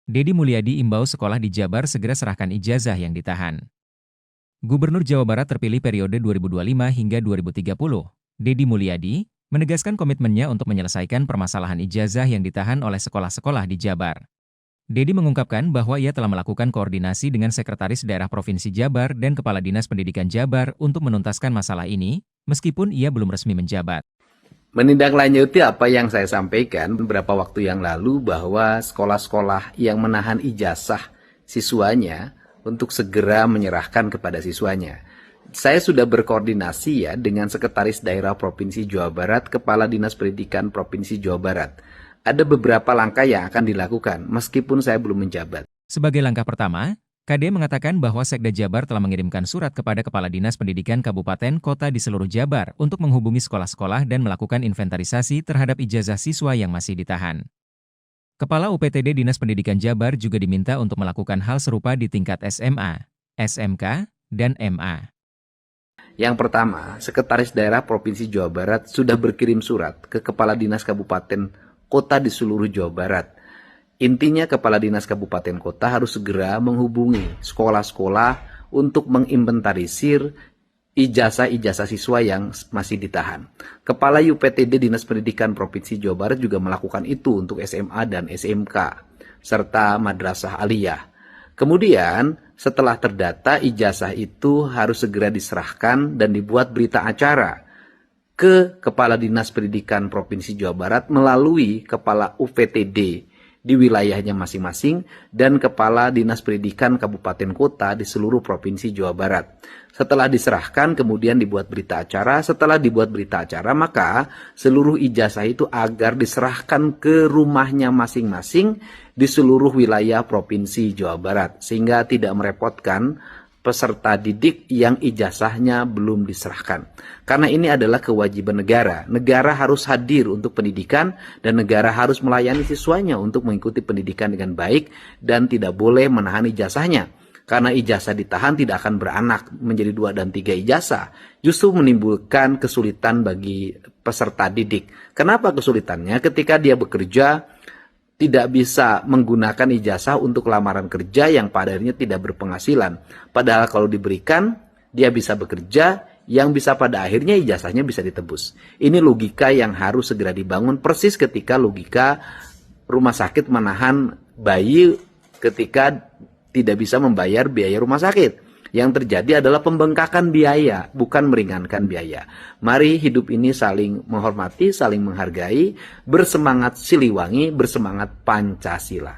Deddy Mulyadi imbau sekolah di Jabar segera serahkan ijazah yang ditahan. Gubernur Jawa Barat terpilih periode 2025 hingga 2030, Deddy Mulyadi, menegaskan komitmennya untuk menyelesaikan permasalahan ijazah yang ditahan oleh sekolah-sekolah di Jabar. Deddy mengungkapkan bahwa ia telah melakukan koordinasi dengan Sekretaris Daerah Provinsi Jabar dan Kepala Dinas Pendidikan Jabar untuk menuntaskan masalah ini, meskipun ia belum resmi menjabat. Menindaklanjuti apa yang saya sampaikan beberapa waktu yang lalu bahwa sekolah-sekolah yang menahan ijazah siswanya untuk segera menyerahkan kepada siswanya. Saya sudah berkoordinasi ya dengan Sekretaris Daerah Provinsi Jawa Barat, Kepala Dinas Pendidikan Provinsi Jawa Barat. Ada beberapa langkah yang akan dilakukan meskipun saya belum menjabat. Sebagai langkah pertama, KD mengatakan bahwa Sekda Jabar telah mengirimkan surat kepada Kepala Dinas Pendidikan Kabupaten Kota di seluruh Jabar untuk menghubungi sekolah-sekolah dan melakukan inventarisasi terhadap ijazah siswa yang masih ditahan. Kepala UPTD Dinas Pendidikan Jabar juga diminta untuk melakukan hal serupa di tingkat SMA, SMK, dan MA. Yang pertama, Sekretaris Daerah Provinsi Jawa Barat sudah berkirim surat ke Kepala Dinas Kabupaten Kota di seluruh Jawa Barat. Intinya Kepala Dinas Kabupaten Kota harus segera menghubungi sekolah-sekolah untuk menginventarisir ijazah-ijazah siswa yang masih ditahan. Kepala UPTD Dinas Pendidikan Provinsi Jawa Barat juga melakukan itu untuk SMA dan SMK, serta Madrasah Aliyah. Kemudian, setelah terdata, ijazah itu harus segera diserahkan dan dibuat berita acara ke Kepala Dinas Pendidikan Provinsi Jawa Barat melalui Kepala UPTD di wilayahnya masing-masing dan Kepala Dinas Pendidikan Kabupaten Kota di seluruh Provinsi Jawa Barat. Setelah diserahkan, kemudian dibuat berita acara. Setelah dibuat berita acara, maka seluruh ijazah itu agar diserahkan ke rumahnya masing-masing di seluruh wilayah Provinsi Jawa Barat, sehingga tidak merepotkan peserta didik yang ijazahnya belum diserahkan. Karena ini adalah kewajiban negara. Negara harus hadir untuk pendidikan dan negara harus melayani siswanya untuk mengikuti pendidikan dengan baik dan tidak boleh menahan ijazahnya. Karena ijazah ditahan tidak akan beranak menjadi 2 dan 3 ijazah. Justru menimbulkan kesulitan bagi peserta didik. Kenapa kesulitannya? Ketika dia bekerja, tidak bisa menggunakan ijazah untuk lamaran kerja yang pada akhirnya tidak berpenghasilan. Padahal kalau diberikan, dia bisa bekerja yang bisa pada akhirnya ijazahnya bisa ditebus. Ini logika yang harus segera dibangun, persis ketika logika rumah sakit menahan bayi ketika tidak bisa membayar biaya rumah sakit. Yang terjadi adalah pembengkakan biaya, bukan meringankan biaya. Mari hidup ini saling menghormati, saling menghargai, bersemangat Siliwangi, bersemangat Pancasila.